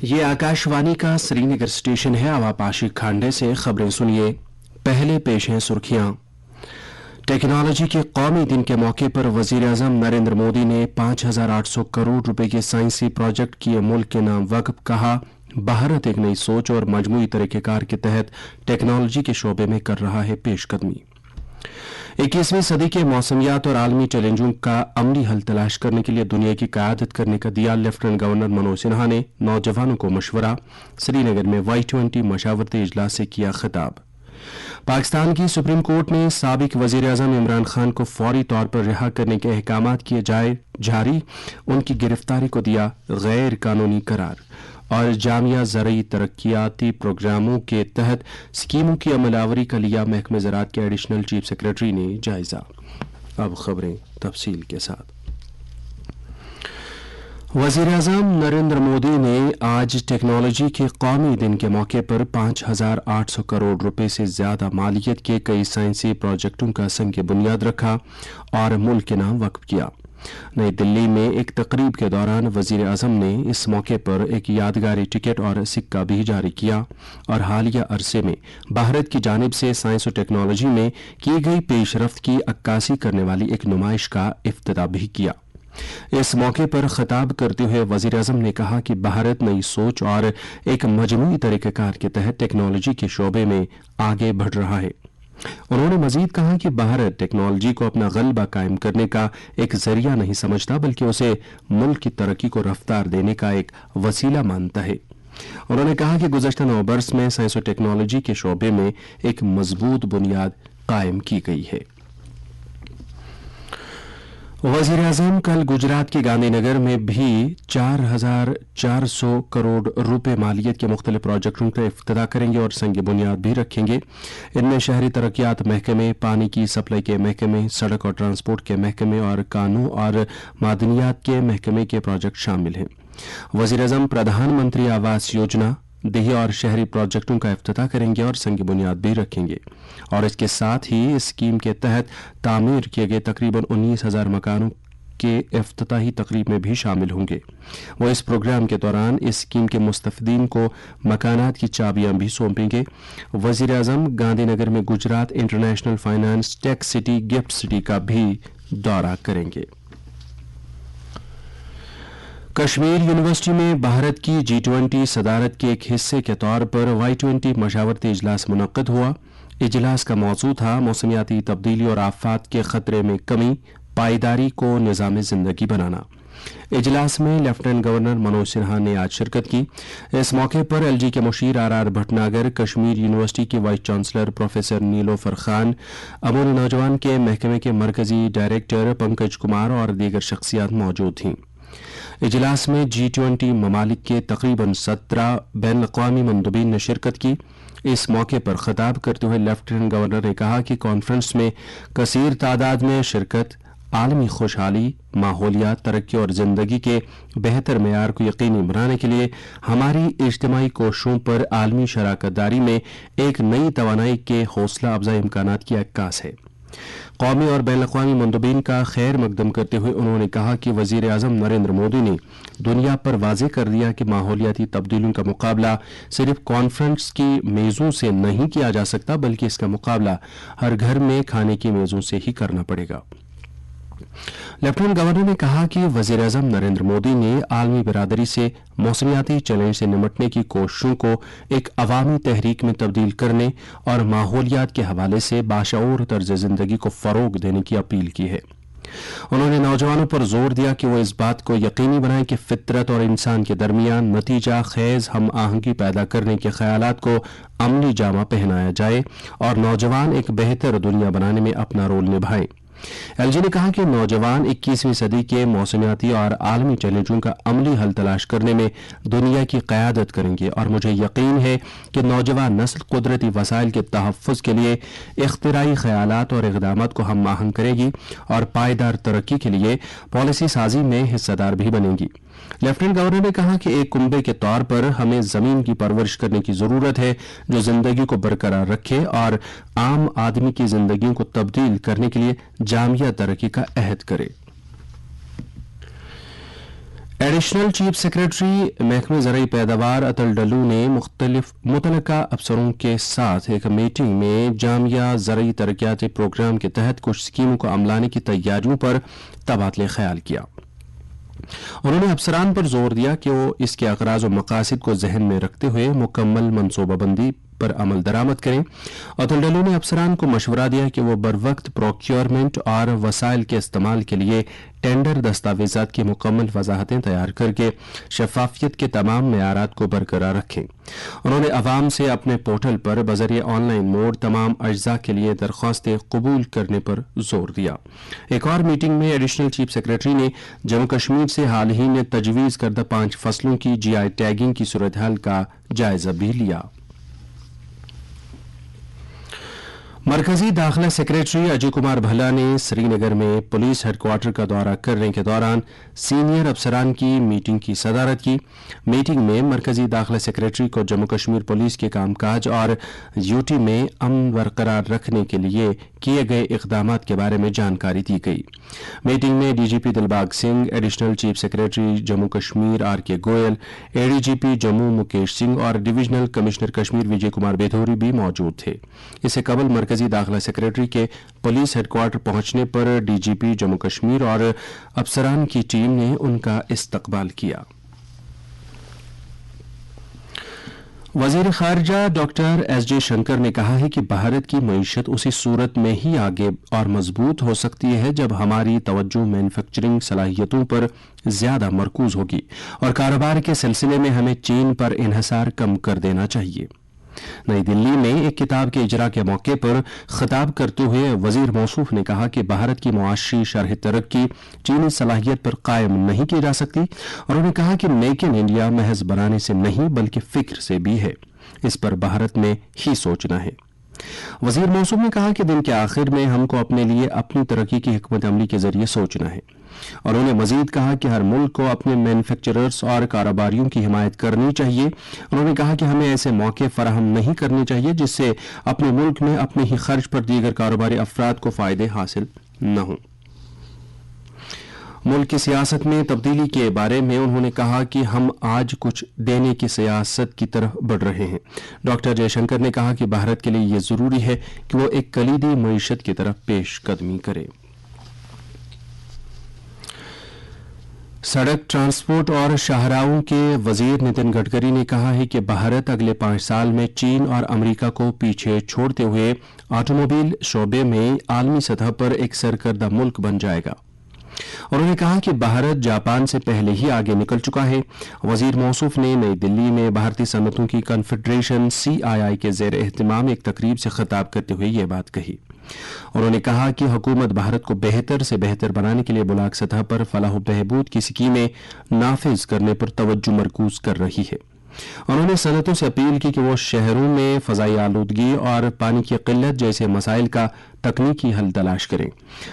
ये आकाशवाणी का श्रीनगर स्टेशन है। अब आप आशिक खांडे से खबरें सुनिए। पहले पेश हैं सुर्खियां। टेक्नोलॉजी के कौमी दिन के मौके पर वजीर आजम नरेंद्र मोदी ने 5,800 करोड़ रुपए के साइंसी प्रोजेक्ट किए मुल्क के नाम वक्फ। कहा, भारत एक नई सोच और मजमूई तरीकेकार के तहत टेक्नोलॉजी के शोबे में कर रहा है पेशकदमी। 21वीं सदी के मौसमियात और आलमी चैलेंजों का अमली हल तलाश करने के लिए दुनिया की क़यादत करने का दिया लेफ्टिनेंट गवर्नर मनोज सिन्हा ने नौजवानों को मशवरा। श्रीनगर में Y20 मशावरती इजलास से किया खिताब। पाकिस्तान की सुप्रीम कोर्ट ने साबिक वजीर आजम इमरान खान को फौरी तौर पर रिहा करने के अहकाम किए जारी। उनकी गिरफ्तारी को दिया गैर कानूनी करार। और जामिया ज़रई तरक्याती प्रोग्रामों के तहत स्कीमों की अमलावरी का लिया महकमे ज़राअत के एडिशनल चीफ सेक्रेटरी ने जायजा। अब खबरें तफसील के साथ। वज़ीर आज़म नरेंद्र मोदी ने आज टेक्नोलॉजी के कौमी दिन के मौके पर 5,800 करोड़ रुपए से ज्यादा मालियत के कई साइंसी प्रोजेक्टों का संग बुनियाद रखा और मुल्क के नाम वक्फ किया। नई दिल्ली में एक तकरीब के दौरान वजीर आजम ने इस मौके पर एक यादगारी टिकट और सिक्का भी जारी किया और हालिया अरसे में भारत की जानिब से साइंस और टेक्नोलॉजी में की गई पेशरफ्त की अक्कासी करने वाली एक नुमाइश का इफ्तिताह भी किया। इस मौके पर खिताब करते हुए वजीर आजम ने कहा कि भारत नई सोच और एक मजमूई तरीक़ेकार के तहत टेक्नोलॉजी के शोबे में आगे बढ़ रहा है। उन्होंने मजीद कहा कि भारत टेक्नोलॉजी को अपना गलबा कायम करने का एक जरिया नहीं समझता, बल्कि उसे मुल्क की तरक्की को रफ्तार देने का एक वसीला मानता है। उन्होंने कहा कि गुज़श्ता 9 बरस में साइंस और टेक्नोलॉजी के शोबे में एक मजबूत बुनियाद कायम की गई है। वज़ीर आज़म कल गुजरात के गांधीनगर में भी 4,400 करोड़ रुपए मालियत के मुख्तलिफ प्रोजेक्टों का इफ्तिताह करेंगे और संग बुनियाद भी रखेंगे। इनमें शहरी तरक्यात महकमे, पानी की सप्लाई के महकमे, सड़क और ट्रांसपोर्ट के महकमे और कानून और मादनियात के महकमे के प्रोजेक्ट शामिल हैं। वज़ीर आज़म प्रधानमंत्री आवास योजना, देही और शहरी प्रोजेक्टों का इफ्तिताह करेंगे और संग बुनियाद भी रखेंगे और इसके साथ ही इस स्कीम के तहत तामीर किए गए तकरीबन 19,000 मकानों के इफ्तिताही तकरीब में भी शामिल होंगे। वो इस प्रोग्राम के दौरान इस स्कीम के मुस्तफीदीन को मकानात की चाबियां भी सौंपेंगे। वज़ीर आज़म गांधीनगर में Gujarat international finance tech city gift city का भी दौरा करेंगे। कश्मीर यूनिवर्सिटी में भारत की G20 सदारत के एक हिस्से के तौर पर Y20 मशावरती इजलास मुनक्किद हुआ। इजलास का मौजू था मौसमियाती तब्दीली और आफात के खतरे में कमी, पायदारी को निज़ाम जिंदगी बनाना। इजलास में लेफ्टिनेंट गवर्नर मनोज सिन्हा ने आज शिरकत की। इस मौके पर LG के मुशीर RR भटनागर, कश्मीर यूनिवर्सिटी के vice chancellor professor Nilofar Khan, अमूल नौजवान के महकमे के मरकजी डायरेक्टर पंकज कुमार और दीगर शख्सियात मौजूद थीं। इजलास में G20 ममालिक के तकरीबन 17 बैन अक़वामी मंदुबीन ने शिरकत की। इस मौके पर खिताब करते हुए लेफ्टिनेंट गवर्नर ने कहा कि कॉन्फ्रेंस में कसीर तादाद में शिरकत आलमी खुशहाली, माहौलियात, तरक्की और जिंदगी के बेहतर मेयार को यकीनी बनाने के लिए हमारी इज्तिमाई कोशिशों पर आलमी शराकत दारी में एक नई तवानाई के हौसला अफजाई इम्कानात की अक्कास है। कौमी और बैन अक़वामी मंदुबीन का खैर मकदम करते हुए उन्होंने कहा कि वज़ीर आज़म नरेंद्र मोदी ने दुनिया पर वाज़े कर दिया कि माहौलियाती तब्दीलियों का मुकाबला सिर्फ कॉन्फ्रेंस की मेज़ों से नहीं किया जा सकता, बल्कि इसका मुकाबला हर घर में खाने की मेज़ों से ही करना पड़ेगा। लेफ्टिनेंट गवर्नर ने कहा कि वज़ीर आज़म नरेंद्र मोदी ने आलमी बिरादरी से मौसमियाती चैलेंज से निपटने की कोशिशों को एक अवामी तहरीक में तब्दील करने और माहौलियात के हवाले से बाशऊर तर्ज जिंदगी को फ़रोग देने की अपील की है। उन्होंने नौजवानों पर जोर दिया कि वो इस बात को यकीनी बनाएं कि फितरत और इंसान के दरमियान नतीजा खेज हम आहंगी पैदा करने के ख्यालात को अमली जामा पहनाया जाए और नौजवान एक बेहतर दुनिया बनाने में अपना रोल निभाएं। LG ने कहा कि नौजवान 21वीं सदी के मौसमियाती और आलमी चैलेंजों का अमली हल तलाश करने में दुनिया की क़यादत करेंगे और मुझे यकीन है कि नौजवान नस्ल कुदरती वसाइल के तहफ़्फ़ुज़ के लिए इख्तिराई ख़यालात और इक़दामात को हम आहंग करेगी और पायदार तरक्की के लिए पॉलिसी साजी में हिस्सेदार भी बनेंगी। लेफ्टिनेंट गवर्नर ने कहा कि एक कुंबे के तौर पर हमें जमीन की परवरिश करने की जरूरत है जो जिंदगी को बरकरार रखे और आम आदमी की जिंदगी को तब्दील करने के लिए जामिया तरक्की का अहद करे। एडिशनल चीफ सेक्रेटरी महकमे ज़राई पैदावार अतल डल्लू ने मुतलका अफसरों के साथ एक मीटिंग में जामिया ज़राई तरक्याती प्रोग्राम के तहत कुछ स्कीमों को अमलाने की तैयारियों पर तबादले ख्याल किया। उन्होंने अफसरान पर जोर दिया कि वो इसके अगराज और मकासद को जहन में रखते हुए मुकम्मल मनसूबाबंदी पर अमल दरामद करें। अतुल डल्लू ने अफसरान को मशवरा दिया कि वो बरवक्त प्रोक्योरमेंट और वसाइल के इस्तेमाल के लिए टेंडर दस्तावेजात की मुकम्मल वजाहतें तैयार करके शफाफियत के तमाम मेयारात को बरकरार रखें। उन्होंने अवाम से अपने पोर्टल पर बजरिए ऑनलाइन मोड तमाम अज्जा के लिए दरख्वास्तें कबूल करने पर जोर दिया। एक और मीटिंग में एडिशनल चीफ सेक्रेटरी ने जम्मू कश्मीर से हाल ही में तजवीज़ करदा 5 फसलों की GI टैगिंग की सूरत हाल का जायजा भी लिया। मरकजी दाखिला सेक्रेटरी अजय कुमार भल्ला ने श्रीनगर में पुलिस हेडक्वार्टर का दौरा करने के दौरान सीनियर अफसरान की मीटिंग की सदारत की। मीटिंग में मरकजी दाखिला सेक्रेटरी को जम्मू कश्मीर पुलिस के कामकाज और यूटी में अमन बरकरार रखने के लिए किए गए इकदामात के बारे में जानकारी दी गई। मीटिंग में DGP Dilbag Singh, additional chief secretary Jammu Kashmir RK Goyal, ADGP Jammu Mukesh Singh और डिविजनल कमिश्नर कश्मीर विजय कुमार बेधोरी भी मौजूद थे। इससे कबल मरकजी दाखिला सेक्रेटरी के पुलिस हेडक्वार्टर पहुंचने पर DGP जम्मू कश्मीर और अफसरान की टीम ने उनका इस्तकबाल किया। वजीर खारजा डॉक्टर S जयशंकर ने कहा है कि भारत की मईशत उसी सूरत में ही आगे और मजबूत हो सकती है जब हमारी तवज्जो मैन्युफैक्चरिंग सलाहियतों पर ज्यादा मरकूज होगी और कारोबार के सिलसिले में हमें चीन पर इन्हिसार कम कर देना चाहिए। नई दिल्ली में एक किताब के इजरा के मौके पर खिताब करते हुए वजीर मौसूफ ने कहा कि भारत की मुआशी शरह तरक्की चीनी सलाहियत पर कायम नहीं की जा सकती और उन्होंने कहा कि मेक इन इंडिया महज बनाने से नहीं बल्कि फिक्र से भी है। इस पर भारत में ही सोचना है। वजीर मौसूफ ने कहा कि दिन के आखिर में हमको अपने लिए अपनी तरक्की की हिकमत अमली के जरिए सोचना है और उन्होंने मजीद कहा कि हर मुल्क को अपने मैन्युफैक्चरर्स और कारोबारियों की हिमायत करनी चाहिए। उन्होंने कहा कि हमें ऐसे मौके फराहम नहीं करने चाहिए जिससे अपने मुल्क में अपने ही खर्च पर दीगर कारोबारी अफराद को फायदे हासिल न हों। मुल्क की सियासत में तब्दीली के बारे में उन्होंने कहा कि हम आज कुछ देने की सियासत की तरफ बढ़ रहे हैं। डॉक्टर जयशंकर ने कहा कि भारत के लिए यह जरूरी है कि वो एक कलीदी मईशत की तरफ पेशकदमी करे। सड़क ट्रांसपोर्ट और शाहराहों के वजीर नितिन गडकरी ने कहा है कि भारत अगले 5 साल में चीन और अमेरिका को पीछे छोड़ते हुए ऑटोमोबाइल शोबे में आलमी सतह पर एक सरकर्दा मुल्क बन जाएगा। उन्होंने कहा कि भारत जापान से पहले ही आगे निकल चुका है। वजीर मौसूफ ने नई दिल्ली में भारतीय सनअतों की कन्फेडरेशन CII के ज़ेर एहतमाम एक तकरीब से खिताब करते हुए ये बात कही। उन्होंने कहा कि हुकूमत भारत को बेहतर से बेहतर बनाने के लिए बुलाक सतह पर फलाह बहबूद की स्कीमें नाफिज करने पर तवज्जो मरकूज कर रही है। उन्होंने सनअतों से अपील की कि वो शहरों में फजाई आलूदगी और पानी की किल्लत जैसे मसाइल का तकनीकी हल तलाश करें।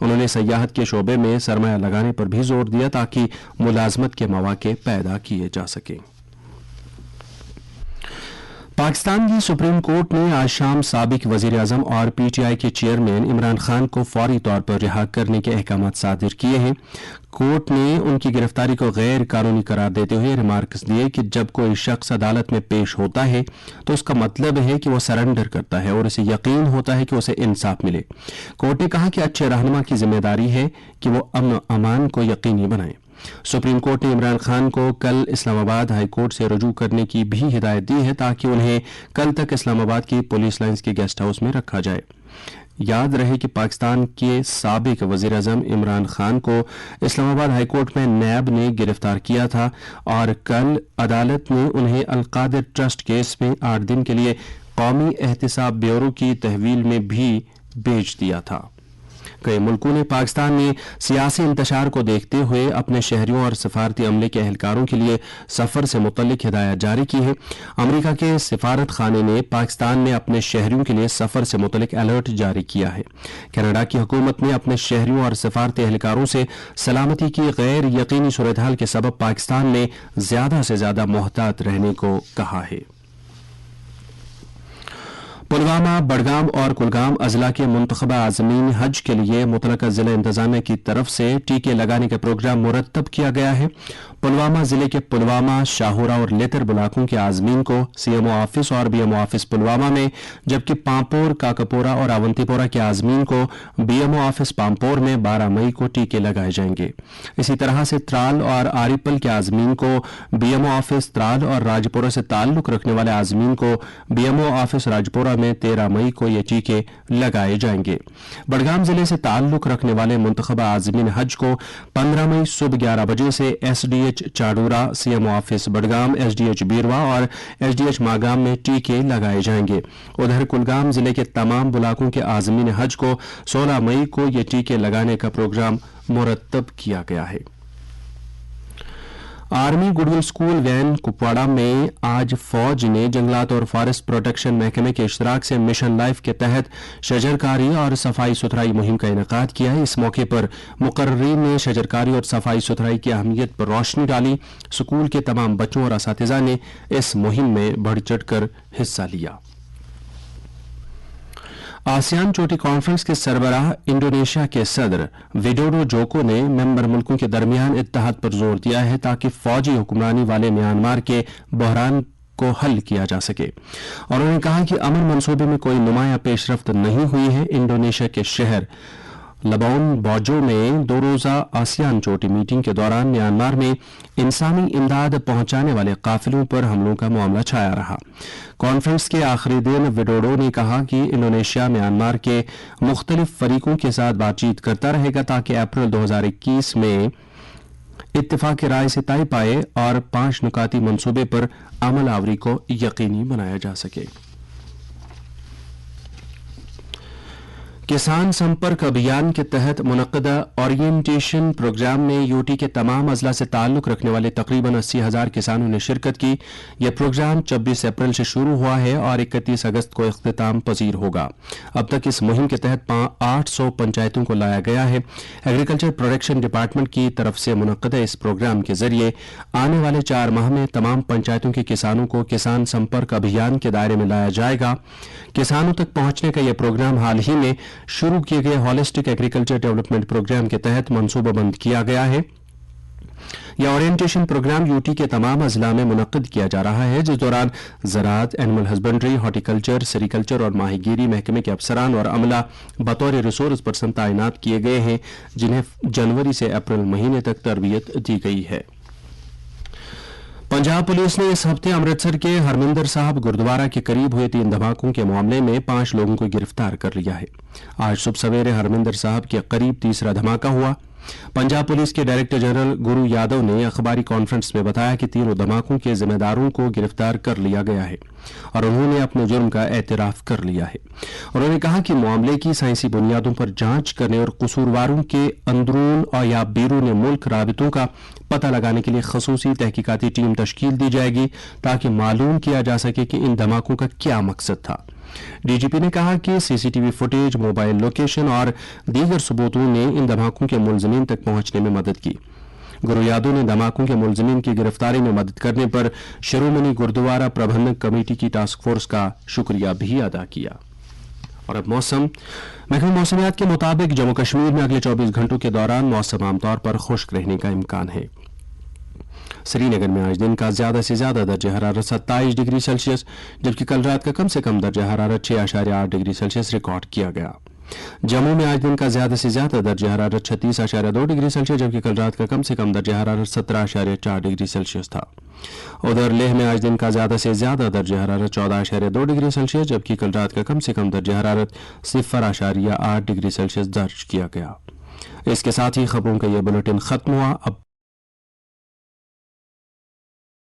उन्होंने सयाहत के शोबे में सरमाया लगाने पर भी जोर दिया ताकि मुलाजमत के मौके पैदा किए जा सकें। पाकिस्तान की सुप्रीम कोर्ट ने आज शाम साबिक वजीर आजम और PTI के चेयरमैन इमरान खान को फौरी तौर पर रिहा करने के अहकाम सादिर किए हैं। कोर्ट ने उनकी गिरफ्तारी को गैर कानूनी करार देते हुए रिमार्क्स दिए कि जब कोई शख्स अदालत में पेश होता है तो उसका मतलब है कि वो सरेंडर करता है और उसे यकीन होता है कि उसे इंसाफ मिले। कोर्ट ने कहा कि अच्छे रहनुमा की जिम्मेदारी है कि वो अमन अमान को यकीनी बनाए। सुप्रीम कोर्ट ने इमरान खान को कल इस्लामाबाद हाई कोर्ट से रुजू करने की भी हिदायत दी है ताकि उन्हें कल तक इस्लामाबाद की पुलिस लाइन्स के गेस्ट हाउस में रखा जाए। याद रहे कि पाकिस्तान के साबिक वजीर आजम इमरान खान को इस्लामाबाद हाई कोर्ट में नैब ने गिरफ्तार किया था और कल अदालत ने उन्हें अलकादिर ट्रस्ट केस में 8 दिन के लिए कौमी एहतिसाब ब्यूरो की तहवील में भी भेज दिया था। कई मुल्कों ने पाकिस्तान में सियासी इंतशार को देखते हुए अपने शहरियों और सफारती अमले के एहलकारों के लिए सफर से मुतल्लिक हिदायत जारी की है। अमेरिका के सिफारत खाने ने पाकिस्तान में अपने शहरियों के लिए सफर से मुतल्लिक अलर्ट जारी किया है। कनाडा की हुकूमत ने अपने शहरियों और सफारती एहलकारों से सलामती की गैर यकीनी सूरत हाल के सबब पाकिस्तान में ज्यादा से ज्यादा मोहतात रहने को कहा है। पुलवामा, बडगाम और कुलगाम अजला के मुंतखबा आज़मीन हज के लिए मुतलका जिला इंतजामिया की तरफ से टीके लगाने का प्रोग्राम मुरतब किया गया है। पुलवामा जिले के पुलवामा, शाहूरा और लेतर ब्लाकों के आज़मीन को सीएमओ ऑफिस और बीएमओ ऑफिस पुलवामा में, जबकि पांपोर, काकापोरा और अवंतीपोरा के आज़मीन को बीएमओ ऑफिस पांपोर में 12 मई को टीके लगाए जाएंगे। इसी तरह से त्राल और आरिपल के आज़मीन को बीएमओ ऑफिस त्राल और राजपुरा से ताल्लुक रखने वाले आज़मीन को बीएमओ ऑफिस राजपुरा में 13 मई को ये टीके लगाए जाएंगे। बडगाम जिले से ताल्लुक रखने वाले मुंतखबा आज़मीन हज को 15 मई सुबह 11 बजे से SDH Chadoora, CMO office Budgam, SDH Beerwah और एसडीएच मागाम में टीके लगाए जाएंगे। उधर कुलगाम जिले के तमाम ब्लाकों के आज़मीन हज को 16 मई को ये टीके लगाने का प्रोग्राम मुरतब किया गया है। Army goodwill school van Kupwara में आज फौज ने जंगलात और फॉरेस्ट प्रोटेक्शन महकमे के इश्तराक से मिशन लाइफ के तहत शजरकारी और सफाई सुथराई मुहिम का इनेकाद किया है। इस मौके पर मुकर्रीन ने शजरकारी और सफाई सुथराई की अहमियत पर रोशनी डाली। स्कूल के तमाम बच्चों और असातिज़ा ने इस मुहिम में बढ़ चढ़कर हिस्सा लिया। आसियान चोटी कॉन्फ्रेंस के सरबराह इंडोनेशिया के सदर विडोडो जोको ने मेंबर मुल्कों के दरमियान इत्तेहाद पर जोर दिया है ताकि फौजी हुक्मरानी वाले म्यांमार के बहरान को हल किया जा सके, और उन्होंने कहा कि अमन मंसूबे में कोई नुमाया पेशरफ्त नहीं हुई है। इंडोनेशिया के शहर लबौन बौजो में 2 रोजा आसियान चोटी मीटिंग के दौरान म्यांमार में इंसानी इमदाद पहुंचाने वाले काफिलों पर हमलों का मामला छाया रहा। कॉन्फ्रेंस के आखिरी दिन विडोडो ने कहा कि इंडोनेशिया म्यांमार के मुख्तलिफ फरीकों के साथ बातचीत करता रहेगा ताकि अप्रैल 2021 में इत्तेफाक राय से तय पाए और 5 नुकाती मंसूबे पर अमल आवरी को यकीनी बनाया जा सके। किसान संपर्क अभियान के तहत मुनक्कदा ओरिएंटेशन प्रोग्राम में यूटी के तमाम अजला से ताल्लुक रखने वाले तकरीबन 80,000 किसानों ने शिरकत की। यह प्रोग्राम 26 अप्रैल से शुरू हुआ है और 31 अगस्त को इख्तिताम पजीर होगा। अब तक इस मुहिम के तहत 800 पंचायतों को लाया गया है। एग्रीकल्चर प्रोडक्शन डिपार्टमेंट की तरफ से मुनक्कदा इस प्रोग्राम के जरिए आने वाले 4 माह में तमाम पंचायतों के किसानों को किसान संपर्क अभियान के दायरे में लाया जाएगा। किसानों तक पहुंचने का यह प्रोग्राम हाल ही में शुरू किए गए हॉलिस्टिक एग्रीकल्चर डेवलपमेंट प्रोग्राम के तहत मनसूबाबंद किया गया है। यह ओरिएंटेशन प्रोग्राम यूटी के तमाम अजला में मुनक्किद किया जा रहा है, जिस दौरान ज़राअत, एनिमल हस्बेंड्री, हॉर्टिकल्चर, सेरिकल्चर और माहीगीरी महकमे के अफसरान और अमला बतौर रिसोर्स पर्सन तैनात किए गए हैं, जिन्हें जनवरी से अप्रैल महीने तक तरबियत दी गई है। पंजाब पुलिस ने इस हफ्ते अमृतसर के हरमिंदर साहब गुरुद्वारा के करीब हुए 3 धमाकों के मामले में 5 लोगों को गिरफ्तार कर लिया है। आज सुबह सवेरे हरमिंदर साहब के करीब तीसरा धमाका हुआ। पंजाब पुलिस के डायरेक्टर जनरल गुरु यादव ने अखबारी कॉन्फ्रेंस में बताया कि तीनों धमाकों के जिम्मेदारों को गिरफ्तार कर लिया गया है और उन्होंने अपने जुर्म का एतराफ कर लिया है। उन्होंने कहा कि मामले की साइंसी बुनियादों पर जांच करने और कसूरवारों के अंदरून और या बैरून मुल्क राबितों का पता लगाने के लिए खसूसी तहकीकाती टीम तश्कील दी जाएगी ताकि मालूम किया जा सके कि इन धमाकों का क्या मकसद था। डीजीपी ने कहा कि सीसीटीवी फुटेज, मोबाइल लोकेशन और दीगर सबूतों ने इन धमाकों के मुलजिमीन तक पहुंचने में मदद की। गुरु यादव ने धमाकों के मुलजिमीन की गिरफ्तारी में मदद करने पर शिरोमणि गुरुद्वारा प्रबंधक कमेटी की टास्क फोर्स का शुक्रिया भी अदा किया। और अब मौसम। महकमे मौसमियात के मुताबिक जम्मू कश्मीर में अगले 24 घंटों के दौरान मौसम आमतौर पर खुश्क रहने का इम्कान है। श्रीनगर में आज दिन का ज्यादा से ज्यादा दर्जा हरारत 27 डिग्री सेल्सियस, जबकि कल रात का कम से कम दर्जा हरारत 6.8 डिग्री सेल्सियस रिकॉर्ड किया गया। जम्मू में आज दिन का ज्यादा से ज्यादा दर्जा हरारत 36.2 डिग्री सेल्सियस, जबकि कल रात का कम से कम दर्जा हरारत 17.4 डिग्री सेल्सियस था। उधर लेह में आज दिन का ज्यादा से ज्यादा दर्जा हरारत 14.2 डिग्री सेल्सियस, जबकि कल रात का कम से कम दर्जा हरारत 0.8 डिग्री सेल्सियस दर्ज किया गया। इसके साथ ही खबरों का यह बुलेटिन खत्म हुआ। अब